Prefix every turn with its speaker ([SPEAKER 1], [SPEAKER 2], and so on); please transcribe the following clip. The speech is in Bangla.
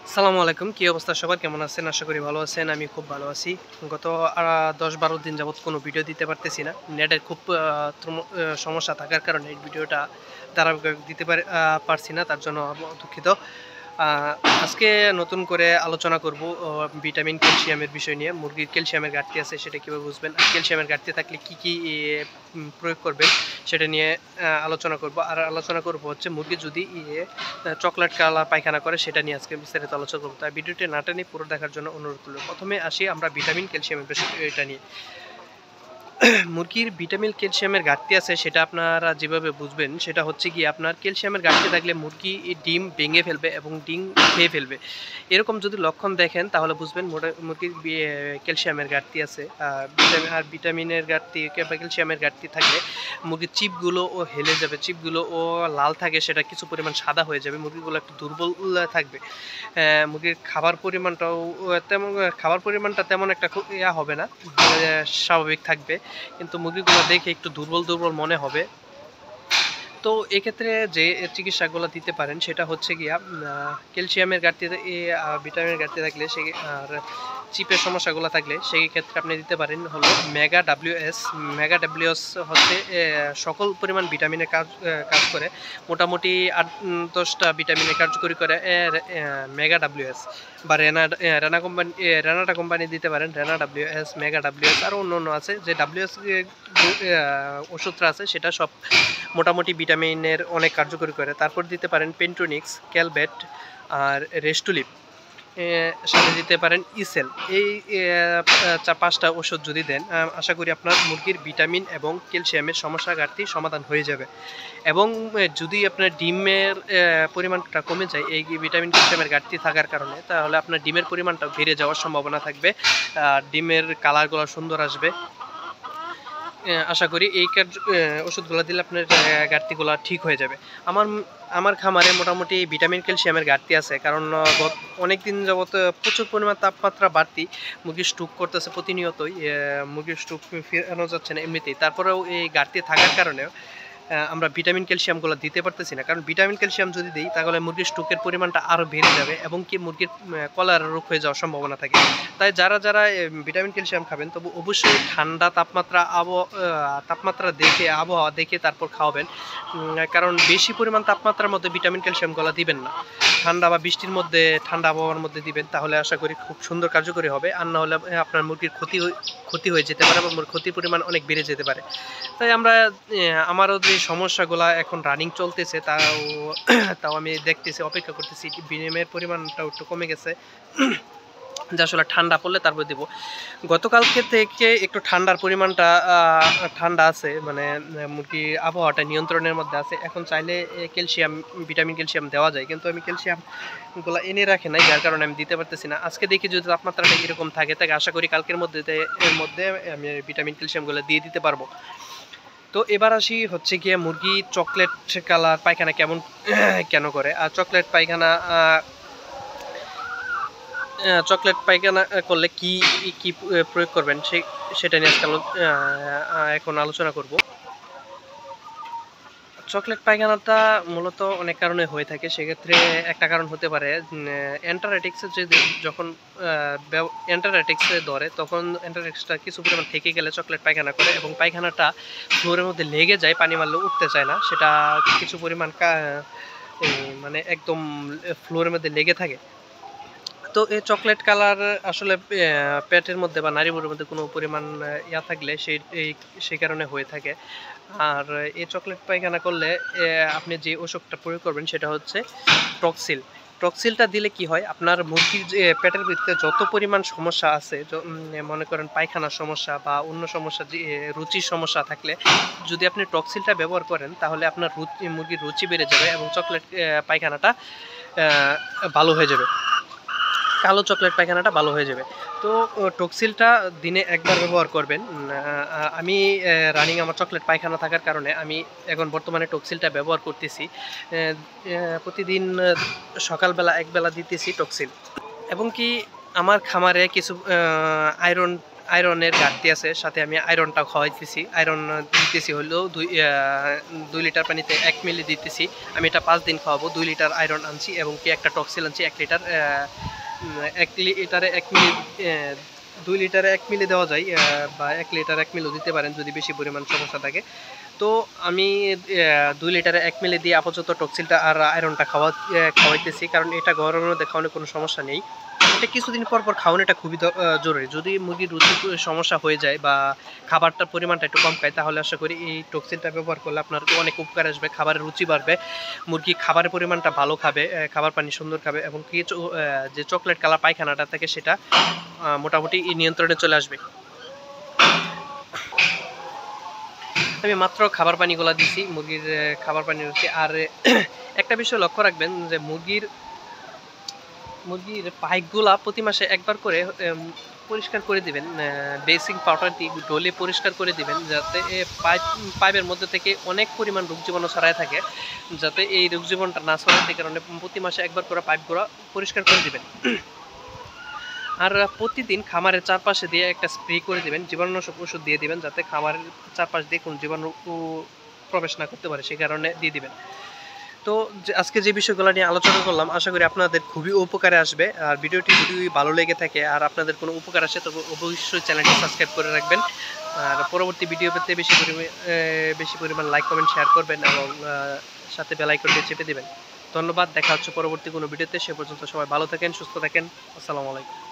[SPEAKER 1] আসসালামু আলাইকুম। কি অবস্থা সবার? কেমন আছেন? আশা করি ভালো আছেন। আমি খুব ভালো আছি। গত ১০-১২ দিন যাবৎ কোনো ভিডিও দিতে পারতেছি না। নেটের খুব সমস্যা থাকার কারণে এই ভিডিওটা ধারাবাহিক দিতে পারছি না। তার জন্য দুঃখিত। আ আজকে নতুন করে আলোচনা করব ভিটামিন, ক্যালসিয়ামের বিষয় নিয়ে। মুরগির ক্যালসিয়ামের ঘাটতি আছে সেটা কিভাবে বুঝবেন? আর ক্যালসিয়ামের ঘাটতি থাকলে কি প্রয়োগ করবেন সেটা নিয়ে আলোচনা করব। আর আলোচনা করব হচ্ছে মুরগি যদি চকলেট কালার পায়খানা করে সেটা নিয়ে আজকে বিস্তারিত আলোচনা করব। তাই ভিডিওটি না টেনে পুরো দেখার জন্য অনুরোধ করব। প্রথমে আসি আমরা ভিটামিন, ক্যালসিয়ামের বিষয়টা নিয়ে। মুরগির ভিটামিন ক্যালসিয়ামের ঘাটতি আছে সেটা আপনারা যেভাবে বুঝবেন সেটা হচ্ছে গিয়ে আপনার ক্যালসিয়ামের ঘাটতি থাকলে মুরগি ডিম ভেঙে ফেলবে এবং ডিম খেয়ে ফেলবে। এরকম যদি লক্ষণ দেখেন তাহলে বুঝবেন মুরগির ক্যালসিয়ামের ঘাটতি আছে। আর ভিটামিনের ঘাটতি বা ক্যালসিয়ামের ঘাটতি থাকলে মুরগির চিপগুলোও হেলে যাবে, চিপগুলোও লাল থাকে সেটা কিছু পরিমাণ সাদা হয়ে যাবে, মুরগিগুলো একটু দুর্বল থাকবে। মুরগির খাবার পরিমাণটা তেমন একটা হবে না, স্বাভাবিক থাকবে। কিন্তু মুরগিগুলো দেখে একটু দুর্বল মনে হবে। তো এক্ষেত্রে যে চিকিৎসাগুলো দিতে পারেন সেটা হচ্ছে গিয়া ক্যালসিয়ামের ঘাটতি ভিটামিনের ঘাটতি থাকলে আর চিপের সমস্যাগুলো থাকলে সেই ক্ষেত্রে আপনি দিতে পারেন হলো মেগা ডাব্লিউএস। মেগা ডাব্লিউএস হচ্ছে সকল পরিমাণ ভিটামিনের কাজ করে, মোটামুটি ৮-১০টা ভিটামিনের কার্যকরী করে মেগা ডাব্লিউএস বা রেনাটা কোম্পানি দিতে পারেন। রেনা ডাব্লিউএস, মেগা ডাব্লিউএস আরও অন্য আছে। যে ডাব্লিউএস ওষুধটা আছে সেটা সব মোটামুটি ভিটামিনের অনেক কার্যকরী করে। তারপর দিতে পারেন পেন্টোনিক্স, ক্যালবেট আর রেস্টুলিপ। সাথে দিতে পারেন ইসেল। এই ৫টা ওষুধ যদি দেন আশা করি আপনার মুরগির ভিটামিন এবং ক্যালসিয়ামের সমস্যা ঘাটতি সমাধান হয়ে যাবে। এবং যদি আপনার ডিমের পরিমাণটা কমে যায় এই ভিটামিন ক্যালসিয়ামের ঘাটতি থাকার কারণে, তাহলে আপনার ডিমের পরিমাণটা বেড়ে যাওয়ার সম্ভাবনা থাকবে। ডিমের কালারগুলো সুন্দর আসবে। আশা করি এই ওষুধগুলো দিলে আপনার ঘাটতিগুলো ঠিক হয়ে যাবে। আমার খামারে মোটামুটি ভিটামিন ক্যালসিয়ামের ঘাটতি আছে, কারণ অনেক দিন যাবত প্রচুর পরিমাণ তাপমাত্রা বাড়তি, মুরগি স্ট্রোক করতেছে প্রতিনিয়তই। মুরগির স্ট্রোক ফেরানো যাচ্ছে না এমনিতেই। তারপরেও এই ঘাটতি থাকার কারণে আমরা ভিটামিন ক্যালসিয়ামগুলো দিতে পারতেছি না, কারণ ভিটামিন ক্যালসিয়াম যদি দিই তাহলে মুরগির স্ট্রোকের পরিমাণটা আরও বেড়ে যাবে এবং কি মুরগির কলার রোগ হয়ে যাওয়ার সম্ভাবনা থাকে। তাই যারা ভিটামিন ক্যালসিয়াম খাবেন তবু অবশ্যই ঠান্ডা তাপমাত্রা দেখে, আবহাওয়া দেখে তারপর খাওয়াবেন। কারণ বেশি পরিমাণ তাপমাত্রার মধ্যে ভিটামিন ক্যালসিয়ামগুলো দিবেন না। ঠান্ডা বা বৃষ্টির মধ্যে, ঠান্ডা আবহাওয়ার মধ্যে দিবেন, তাহলে আশা করি খুব সুন্দর কার্যকরী হবে। আর না হলে আপনার মুরগির ক্ষতি হয়ে যেতে পারে বা ক্ষতির পরিমাণ অনেক বেড়ে যেতে পারে। তাই আমারও যে সমস্যাগুলো এখন রানিং চলতেছে তাও আমি দেখতেছি, অপেক্ষা করতেছি ডিমের পরিমাণটাও একটু কমে গেছে, যে আসলে ঠান্ডা পড়লে তারপর দেবো। গতকালকে থেকে একটু ঠান্ডার পরিমাণটা ঠান্ডা আছে, মানে মুরগি আবহাওয়াটা নিয়ন্ত্রণের মধ্যে আছে। এখন চাইলে ভিটামিন ক্যালসিয়াম দেওয়া যায়, কিন্তু আমি ক্যালসিয়ামগুলো এনে রাখি নাই, যার কারণে আমি দিতে পারতেছি না। আজকে দেখি যদি তাপমাত্রাটা এরকম থাকে আশা করি কালকের মধ্যে আমি ভিটামিন ক্যালসিয়ামগুলো দিয়ে দিতে পারবো। তো এবার আসি হচ্ছে গিয়ে মুরগি চকলেট কালার পায়খানা কেন করে। আর চকলেট পায়খানা করলে কি কি প্রয়োগ করবেন সেটা নিয়ে আজকে এখন আলোচনা করব। চকলেট পায়খানাটা মূলত অনেক কারণে হয়ে থাকে। সেক্ষেত্রে একটা কারণ হতে পারে যখন অ্যান্টারাইটিক্সে ধরে, তখন অ্যান্টারাইটিক্সটা কিছু পরিমাণ থেকে গেলে চকলেট পায়খানা করে এবং পায়খানাটা ফ্লোরের মধ্যে লেগে যায়, পানি মারলে উঠতে চায় না। সেটা কিছু পরিমাণ মানে একদম ফ্লোরের মধ্যে লেগে থাকে। তো এই চকলেট কালার আসলে পেটের মধ্যে বা নাড়িভুঁড়ির মধ্যে কোনো পরিমাণ থাকলে সেই কারণে হয়ে থাকে। আর এই চকলেট পায়খানা করলে আপনি যে ওষুধটা প্রয়োগ করবেন সেটা হচ্ছে টক্সিল। টক্সিলটা দিলে কি হয়, আপনার মুরগির যে পেটের ভিতরে যত পরিমাণ সমস্যা আছে, মনে করেন পায়খানার সমস্যা বা অন্য সমস্যা, রুচির সমস্যা থাকলে যদি আপনি টক্সিলটা ব্যবহার করেন তাহলে আপনার মুরগির রুচি বেড়ে যাবে এবং চকলেট পায়খানাটা ভালো হয়ে যাবে, কালো চকলেট পায়খানাটা ভালো হয়ে যাবে। তো টক্সিলটা দিনে একবার ব্যবহার করবেন। আমি রানিং আমার চকলেট পায়খানা থাকার কারণে আমি এখন বর্তমানে টক্সিলটা ব্যবহার করতেছি। প্রতিদিন সকালবেলা একবেলা দিতেছি টক্সিল। এবং কি আমার খামারে কিছু আয়রনের ঘাটতি আছে, সাথে আমি আয়রনটা খাওয়াইতেছি। আয়রন দিতেছি হলো 2 লিটার পানিতে 1 মিলি দিতেছি। আমি এটা 5 দিন খাওয়াবো। 2 লিটার আয়রন আনছি এবং কি একটা টক্সিল আনছি 1 লিটার। 1 লিটারে 1 মিলি, 2 লিটারে 1 মিলি দেওয়া যায়, বা 1 লিটার 1 মিলিও দিতে পারেন যদি বেশি পরিমাণ সমস্যা থাকে। তো আমি 2 লিটারে 1 মিলি দিয়ে আপাতত টক্সিলটা আর আয়রনটা খাওয়াইতেছি, কারণ এটা গরমের মধ্যে খাওয়ানোর কোনো সমস্যা নেই। এটা কিছুদিন পর পর খাওয়ানো, এটা খুবই জরুরি। যদি মুরগির রুচির সমস্যা হয়ে যায় বা খাবারটার পরিমাণটা একটু কম খায়, তাহলে আশা করি এই টক্সিনটা ব্যবহার করলে আপনার অনেক উপকার আসবে। খাবারের রুচি বাড়বে, মুরগি খাবারের পরিমাণটা ভালো খাবে, খাবার পানি সুন্দর খাবে এবং কি যে চকলেট কালার পায়খানাটা থাকে সেটা মোটামুটি নিয়ন্ত্রণে চলে আসবে। আমি মাত্র খাবার পানিগুলো দিছি, মুরগির খাবার পানি রয়েছে। আর একটা বিষয় লক্ষ্য রাখবেন যে মুরগির পাইপগুলা প্রতি মাসে একবার করে পরিষ্কার করে দিবেন, বেসিং পাউডার দিয়ে ডলে পরিষ্কার করে দিবেন, যাতে পাইপের মধ্যে থেকে অনেক পরিমাণ রোগ জীবাণু ছড়ায় থাকে, যাতে এই রোগ জীবাণুটা না ছড়ায়। সেই কারণে প্রতি মাসে একবার করে পাইপগুলো পরিষ্কার করে দিবেন। আর প্রতিদিন খামারের চারপাশে দিয়ে একটা স্প্রে করে দিবেন, জীবাণুনাশক ওষুধ দিয়ে দিবেন, যাতে খামারের চারপাশ দিয়ে কোনো জীবাণু প্রবেশ না করতে পারে, সেই কারণে দিয়ে দিবেন। তো আজকে যে বিষয়গুলো নিয়ে আলোচনা করলাম, আশা করি আপনাদের খুবই উপকারে আসবে। আর ভিডিওটি যদি ভালো লেগে থাকে আর আপনাদের কোনো উপকার আসে, তবে অবশ্যই চ্যানেলটি সাবস্ক্রাইব করে রাখবেন। আর পরবর্তী ভিডিও পেতে বেশি পরিমাণ লাইক কমেন্ট শেয়ার করবেন এবং সাথে বেল আইকনটি চেপে দেবেন। ধন্যবাদ, দেখা হচ্ছে পরবর্তী কোনো ভিডিওতে। সে পর্যন্ত সবাই ভালো থাকেন, সুস্থ থাকেন। আসসালামু আলাইকুম।